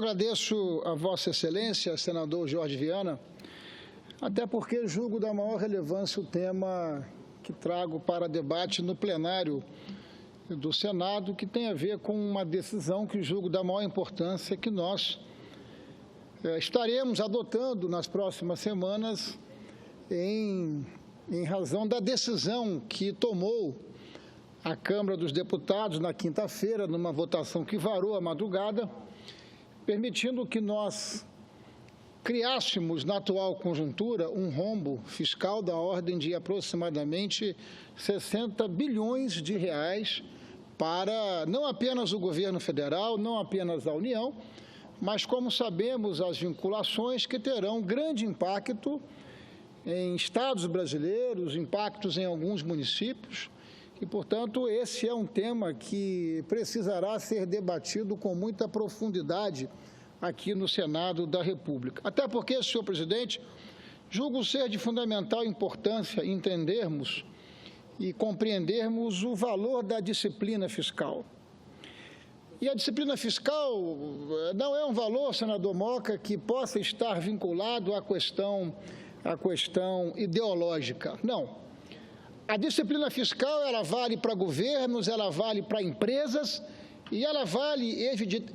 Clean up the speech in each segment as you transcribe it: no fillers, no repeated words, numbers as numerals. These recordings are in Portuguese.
Agradeço a Vossa Excelência, senador Jorge Viana, até porque julgo da maior relevância o tema que trago para debate no plenário do Senado, que tem a ver com uma decisão que julgo da maior importância que nós estaremos adotando nas próximas semanas em razão da decisão que tomou a Câmara dos Deputados na quinta-feira, numa votação que varou a madrugada, permitindo que nós criássemos, na atual conjuntura, um rombo fiscal da ordem de aproximadamente 60 bilhões de reais para não apenas o governo federal, não apenas a União, mas, como sabemos, as vinculações que terão grande impacto em estados brasileiros, impactos em alguns municípios, e, portanto, esse é um tema que precisará ser debatido com muita profundidade aqui no Senado da República. Até porque, senhor presidente, julgo ser de fundamental importância entendermos e compreendermos o valor da disciplina fiscal. E a disciplina fiscal não é um valor, senador Moca, que possa estar vinculado à questão ideológica. Não. A disciplina fiscal, ela vale para governos, ela vale para empresas e ela vale,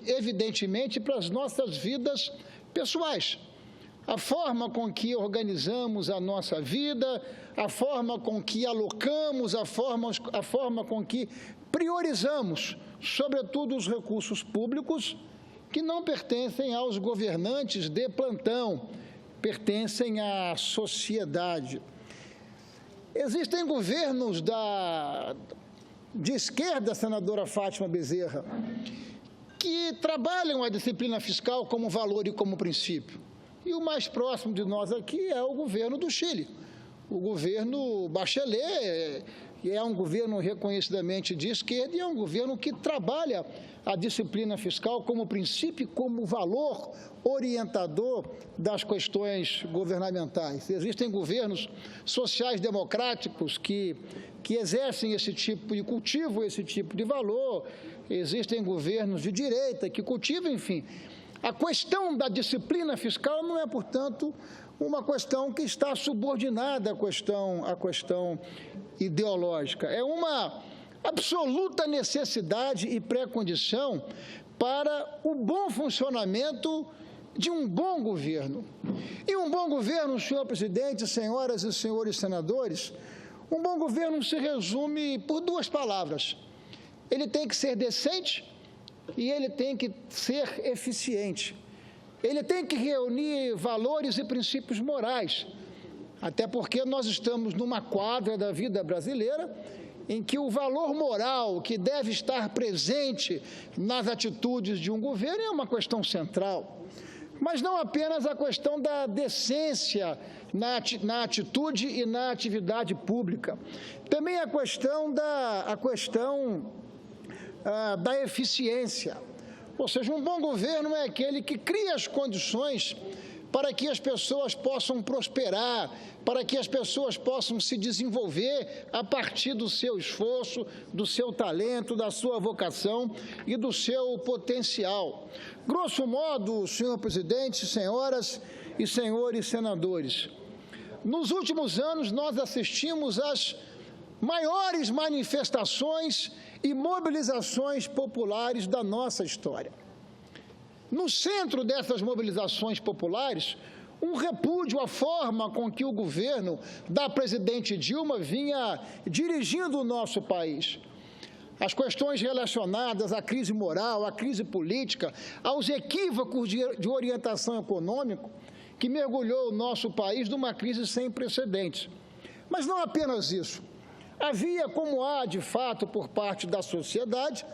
evidentemente, para as nossas vidas pessoais. A forma com que organizamos a nossa vida, a forma com que alocamos, a forma com que priorizamos, sobretudo os recursos públicos, que não pertencem aos governantes de plantão, pertencem à sociedade. Existem governos de esquerda, senadora Fátima Bezerra, que trabalham a disciplina fiscal como valor e como princípio. E o mais próximo de nós aqui é o governo do Chile. O governo Bachelet é um governo reconhecidamente de esquerda e é um governo que trabalha a disciplina fiscal como princípio e como valor orientador das questões governamentais. Existem governos sociais-democráticos que exercem esse tipo e cultivam esse tipo de valor, existem governos de direita que cultivam, enfim. A questão da disciplina fiscal não é, portanto, uma questão que está subordinada à questão ideológica. É uma absoluta necessidade e pré-condição para o bom funcionamento de um bom governo. E um bom governo, senhor presidente, senhoras e senhores senadores, um bom governo se resume por duas palavras. Ele tem que ser decente e ele tem que ser eficiente. Ele tem que reunir valores e princípios morais, até porque nós estamos numa quadra da vida brasileira em que o valor moral que deve estar presente nas atitudes de um governo é uma questão central. Mas não apenas a questão da decência na atitude e na atividade pública. Também a questão da eficiência. Ou seja, um bom governo é aquele que cria as condições para que as pessoas possam prosperar, para que as pessoas possam se desenvolver a partir do seu esforço, do seu talento, da sua vocação e do seu potencial. Grosso modo, senhor presidente, senhoras e senhores senadores, nos últimos anos nós assistimos às maiores manifestações e mobilizações populares da nossa história. No centro dessas mobilizações populares, um repúdio à forma com que o governo da presidente Dilma vinha dirigindo o nosso país. As questões relacionadas à crise moral, à crise política, aos equívocos de orientação econômica, que mergulhou o nosso país numa crise sem precedentes. Mas não apenas isso. Havia, como há de fato por parte da sociedade,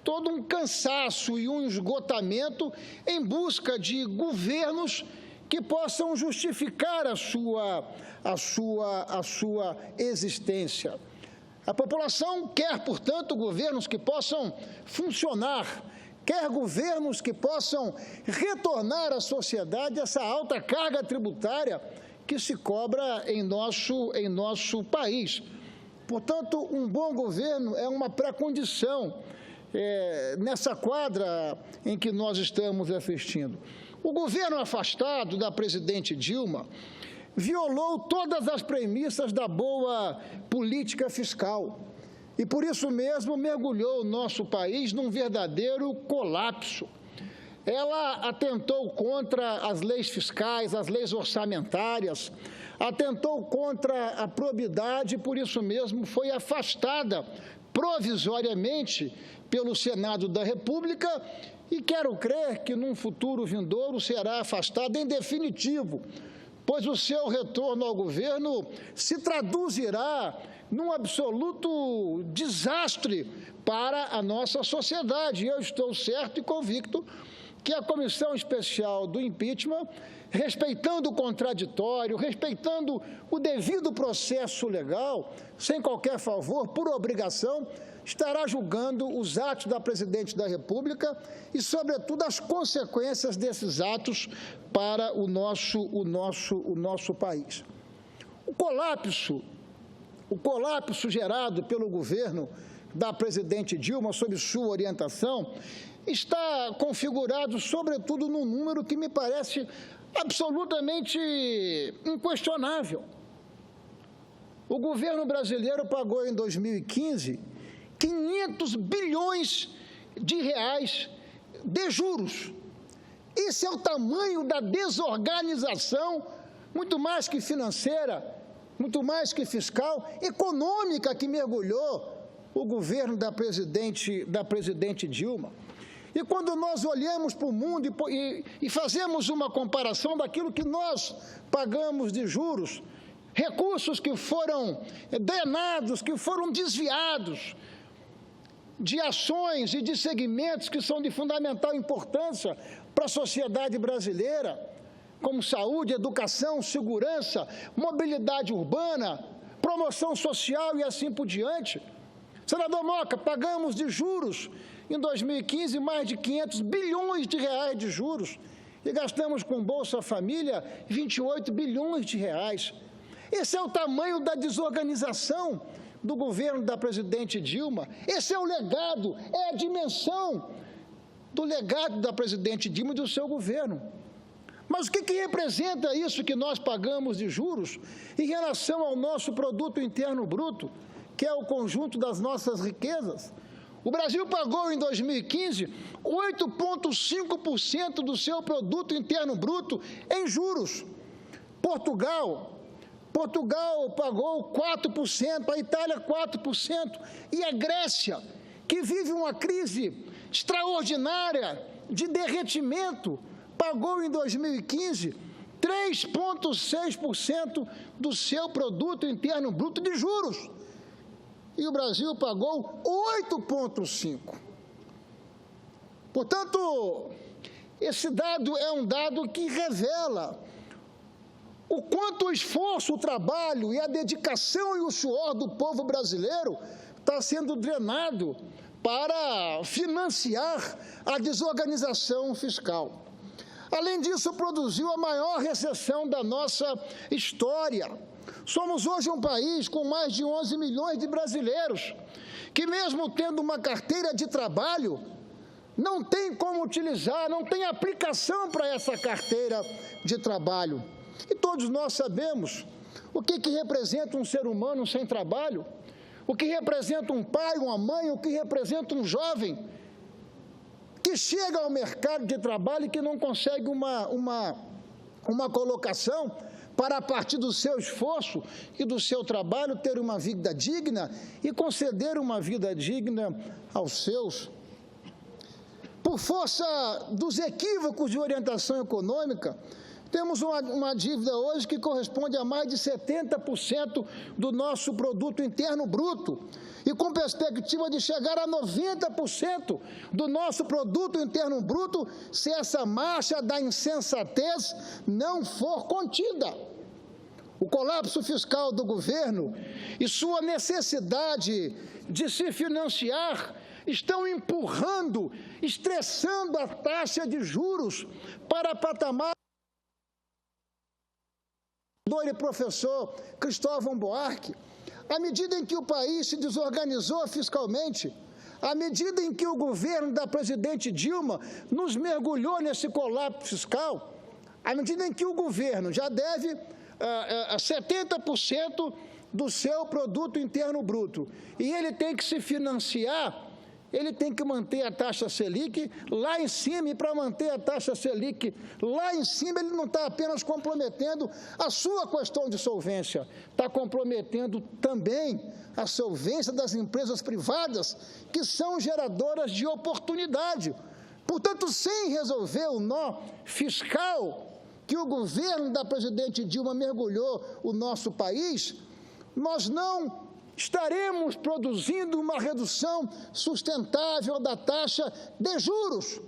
todo um cansaço e um esgotamento em busca de governos que possam justificar a sua existência. A população quer, portanto, governos que possam funcionar, quer governos que possam retornar à sociedade essa alta carga tributária que se cobra em nosso país. Portanto, um bom governo é uma pré-condição nessa quadra em que nós estamos assistindo. O governo afastado da presidente Dilma violou todas as premissas da boa política fiscal e, por isso mesmo, mergulhou o nosso país num verdadeiro colapso. Ela atentou contra as leis fiscais, as leis orçamentárias, atentou contra a probidade e, por isso mesmo, foi afastada provisoriamente pelo Senado da República e quero crer que, num futuro vindouro, será afastada em definitivo, pois o seu retorno ao governo se traduzirá num absoluto desastre para a nossa sociedade. Eu estou certo e convicto que a Comissão Especial do Impeachment, respeitando o contraditório, respeitando o devido processo legal, sem qualquer favor, por obrigação, estará julgando os atos da Presidente da República e, sobretudo, as consequências desses atos para o nosso país. O colapso gerado pelo governo da Presidente Dilma, sob sua orientação, está configurado, sobretudo, num número que me parece absolutamente inquestionável. O governo brasileiro pagou em 2015 500 bilhões de reais de juros. Esse é o tamanho da desorganização, muito mais que financeira, muito mais que fiscal, econômica que mergulhou o governo da presidente Dilma. E quando nós olhamos para o mundo e fazemos uma comparação daquilo que nós pagamos de juros, recursos que foram drenados, que foram desviados de ações e de segmentos que são de fundamental importância para a sociedade brasileira, como saúde, educação, segurança, mobilidade urbana, promoção social e assim por diante. Senador Moca, pagamos de juros em 2015 mais de 500 bilhões de reais de juros e gastamos com Bolsa Família 28 bilhões de reais. Esse é o tamanho da desorganização do governo da presidente Dilma. Esse é o legado, é a dimensão do legado da presidente Dilma e do seu governo. Mas o que representa isso que nós pagamos de juros em relação ao nosso produto interno bruto, que é o conjunto das nossas riquezas? O Brasil pagou em 2015 8,5% do seu produto interno bruto em juros. Portugal pagou 4%, a Itália 4%, e a Grécia, que vive uma crise extraordinária de derretimento, pagou em 2015 3,6% do seu produto interno bruto de juros. E o Brasil pagou 8,5%. Portanto, esse dado é um dado que revela o quanto o esforço, o trabalho e a dedicação e o suor do povo brasileiro está sendo drenado para financiar a desorganização fiscal. Além disso, produziu a maior recessão da nossa história. Somos hoje um país com mais de 11 milhões de brasileiros que, mesmo tendo uma carteira de trabalho, não tem como utilizar, não tem aplicação para essa carteira de trabalho. E todos nós sabemos o que representa um ser humano sem trabalho, o que representa um pai, uma mãe, o que representa um jovem que chega ao mercado de trabalho e que não consegue uma colocação para, a partir do seu esforço e do seu trabalho, ter uma vida digna e conceder uma vida digna aos seus. Por força dos equívocos de orientação econômica, temos uma dívida hoje que corresponde a mais de 70% do nosso produto interno bruto e com perspectiva de chegar a 90% do nosso produto interno bruto se essa marcha da insensatez não for contida. O colapso fiscal do governo e sua necessidade de se financiar estão empurrando, estressando a taxa de juros para patamar e professor Cristóvão Buarque. À medida em que o país se desorganizou fiscalmente, À medida em que o governo da presidente Dilma nos mergulhou nesse colapso fiscal, à medida em que o governo já deve 70% do seu produto interno bruto, e ele tem que se financiar, ele tem que manter a taxa Selic lá em cima, e para manter a taxa Selic lá em cima, ele não está apenas comprometendo a sua questão de solvência, está comprometendo também a solvência das empresas privadas, que são geradoras de oportunidade. Portanto, sem resolver o nó fiscal que o governo da presidente Dilma mergulhou o nosso país, nós não estaremos produzindo uma redução sustentável da taxa de juros.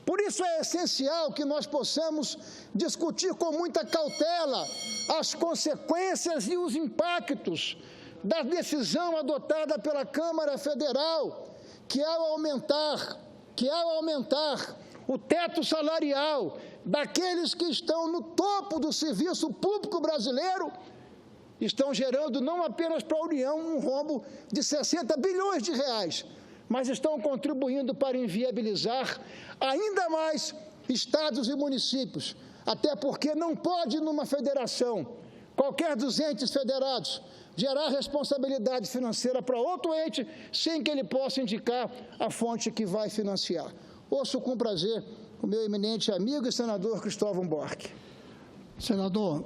Por isso é essencial que nós possamos discutir com muita cautela as consequências e os impactos da decisão adotada pela Câmara Federal, que ao aumentar o teto salarial daqueles que estão no topo do serviço público brasileiro, estão gerando não apenas para a União um rombo de 60 bilhões de reais, mas estão contribuindo para inviabilizar ainda mais estados e municípios, até porque não pode, numa federação, qualquer dos entes federados, gerar responsabilidade financeira para outro ente sem que ele possa indicar a fonte que vai financiar. Ouço com prazer o meu eminente amigo e senador Cristóvão Buarque. Senador,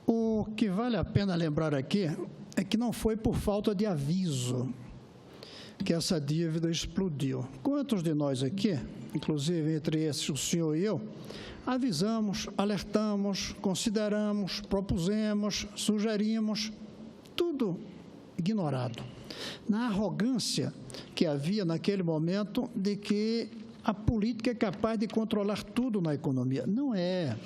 o que vale a pena lembrar aqui é que não foi por falta de aviso que essa dívida explodiu. Quantos de nós aqui, inclusive entre esses o senhor e eu, avisamos, alertamos, consideramos, propusemos, sugerimos, tudo ignorado, na arrogância que havia naquele momento de que a política é capaz de controlar tudo na economia. Não é.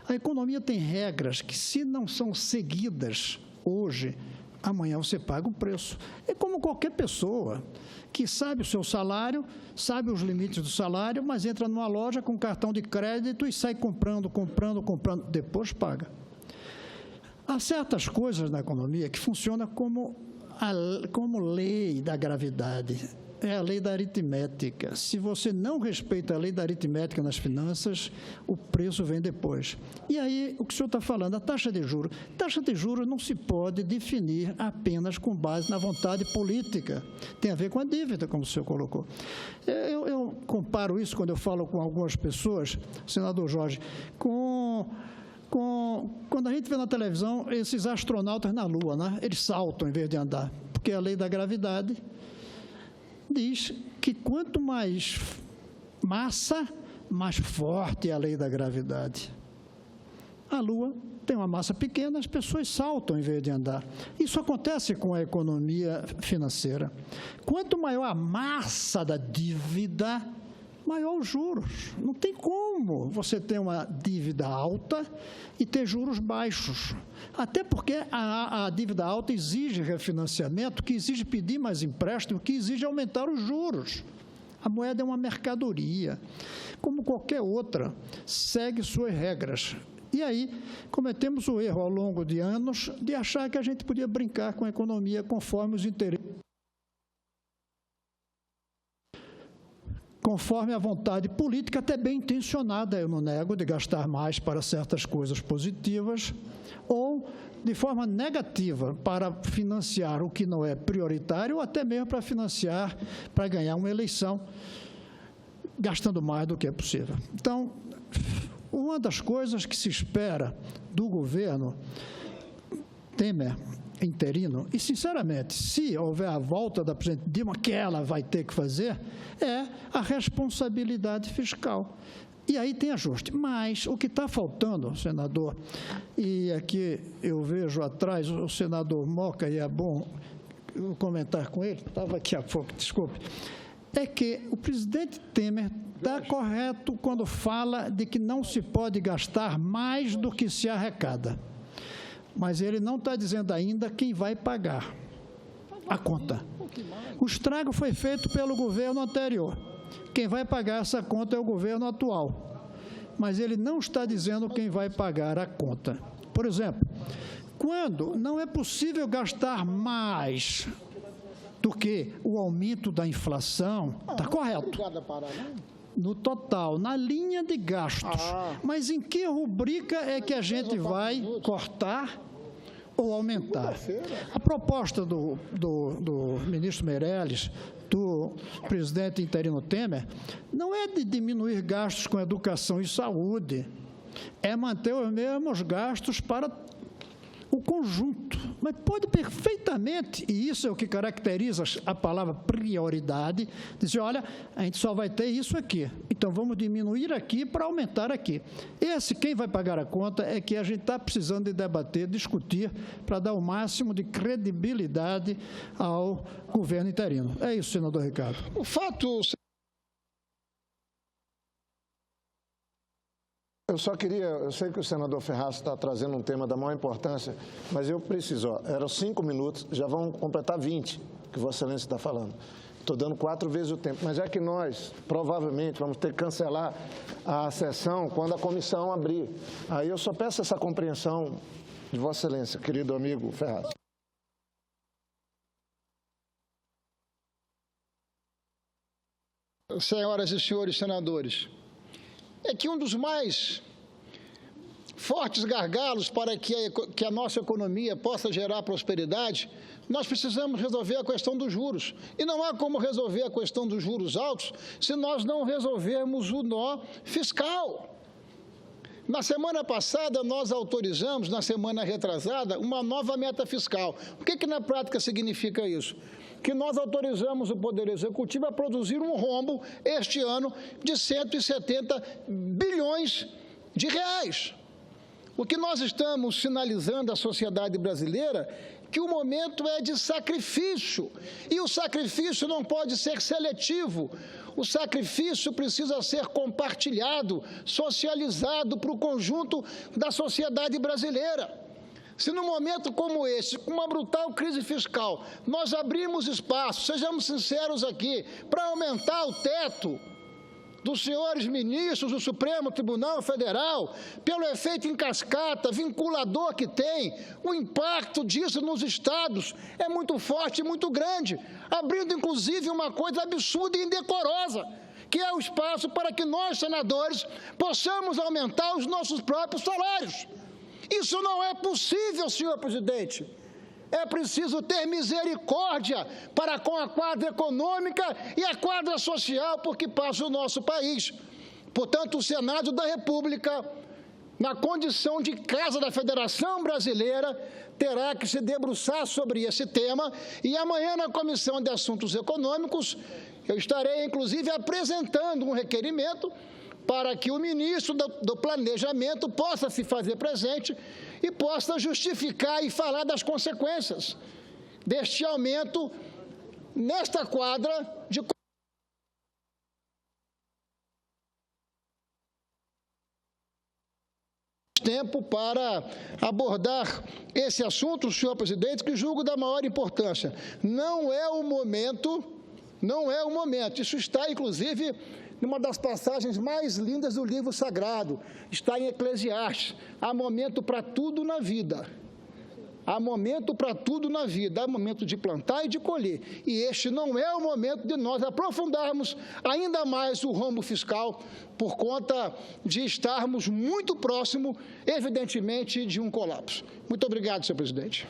A economia tem regras que, se não são seguidas hoje, amanhã você paga o preço. É como qualquer pessoa que sabe o seu salário, sabe os limites do salário, mas entra numa loja com cartão de crédito e sai comprando, depois paga. Há certas coisas na economia que funcionam como lei da gravidade. É a lei da aritmética. Se você não respeita a lei da aritmética nas finanças, o preço vem depois. E aí, o que o senhor está falando, a taxa de juros. Taxa de juros não se pode definir apenas com base na vontade política. Tem a ver com a dívida, como o senhor colocou. Eu comparo isso quando eu falo com algumas pessoas, senador Jorge, quando a gente vê na televisão esses astronautas na Lua, né? Eles saltam em vez de andar, porque a lei da gravidade diz que quanto mais massa, mais forte é a lei da gravidade. A Lua tem uma massa pequena, as pessoas saltam em vez de andar. Isso acontece com a economia financeira. Quanto maior a massa da dívida, maior os juros. Não tem como você ter uma dívida alta e ter juros baixos. Até porque a dívida alta exige refinanciamento, que exige pedir mais empréstimo, que exige aumentar os juros. A moeda é uma mercadoria, como qualquer outra, segue suas regras. E aí, cometemos o erro ao longo de anos de achar que a gente podia brincar com a economia conforme os interesses, conforme a vontade política, até bem intencionada, eu não nego, de gastar mais para certas coisas positivas, ou de forma negativa para financiar o que não é prioritário, ou até mesmo para financiar, para ganhar uma eleição, gastando mais do que é possível. Então, uma das coisas que se espera do governo Temer, interino, e, sinceramente, se houver a volta da presidente Dilma, que ela vai ter que fazer, é a responsabilidade fiscal. E aí tem ajuste. Mas o que está faltando, senador, e aqui eu vejo atrás o senador Moca, e é bom eu comentar com ele, estava aqui há pouco, desculpe, é que o presidente Temer está correto quando fala de que não se pode gastar mais do que se arrecada. Mas ele não está dizendo ainda quem vai pagar a conta. O estrago foi feito pelo governo anterior. Quem vai pagar essa conta é o governo atual. Mas ele não está dizendo quem vai pagar a conta. Por exemplo, quando não é possível gastar mais do que o aumento da inflação. Está correto. Obrigado a parar, não? No total, na linha de gastos. Mas em que rubrica é que a gente vai cortar ou aumentar? A proposta do ministro Meirelles, do presidente interino Temer, não é de diminuir gastos com educação e saúde, é manter os mesmos gastos para o conjunto. Mas pode perfeitamente, e isso é o que caracteriza a palavra prioridade, dizer, olha, a gente só vai ter isso aqui, então vamos diminuir aqui para aumentar aqui. Quem vai pagar a conta é que a gente está precisando de debater, discutir, para dar o máximo de credibilidade ao governo interino. É isso, senador Ricardo. O fato... Eu só queria, eu sei que o senador Ferraz está trazendo um tema da maior importância, mas eu preciso, eram 5 minutos, já vão completar 20, que Vossa Excelência está falando. Estou dando 4 vezes o tempo, mas é que nós, provavelmente, vamos ter que cancelar a sessão quando a comissão abrir. Aí eu só peço essa compreensão de Vossa Excelência, querido amigo Ferraz. Senhoras e senhores senadores, é que um dos mais fortes gargalos para que a nossa economia possa gerar prosperidade, nós precisamos resolver a questão dos juros. E não há como resolver a questão dos juros altos se nós não resolvermos o nó fiscal. Na semana passada, nós autorizamos, na semana retrasada, uma nova meta fiscal. O que na prática significa isso? Que nós autorizamos o Poder Executivo a produzir um rombo este ano de 170 bilhões de reais. O que nós estamos sinalizando à sociedade brasileira que o momento é de sacrifício, e o sacrifício não pode ser seletivo. O sacrifício precisa ser compartilhado, socializado para o conjunto da sociedade brasileira. Se num momento como esse, com uma brutal crise fiscal, nós abrimos espaço, sejamos sinceros aqui, para aumentar o teto dos senhores ministros do Supremo Tribunal Federal, pelo efeito em cascata, vinculador que tem, o impacto disso nos estados é muito forte e muito grande, abrindo inclusive uma coisa absurda e indecorosa, que é o espaço para que nós, senadores, possamos aumentar os nossos próprios salários. Isso não é possível, senhor presidente. É preciso ter misericórdia para com a quadra econômica e a quadra social por que passa o nosso país. Portanto, o Senado da República, na condição de Casa da Federação Brasileira, terá que se debruçar sobre esse tema e amanhã na Comissão de Assuntos Econômicos eu estarei, inclusive, apresentando um requerimento para que o ministro do Planejamento possa se fazer presente e possa justificar e falar das consequências deste aumento nesta quadra de tempo para abordar esse assunto, senhor presidente, que julgo da maior importância. Não é o momento, isso está, inclusive, numa das passagens mais lindas do livro sagrado, está em Eclesiastes. Há momento para tudo na vida. Há momento para tudo na vida. Há momento de plantar e de colher. E este não é o momento de nós aprofundarmos ainda mais o rombo fiscal por conta de estarmos muito próximo, evidentemente, de um colapso. Muito obrigado, senhor presidente.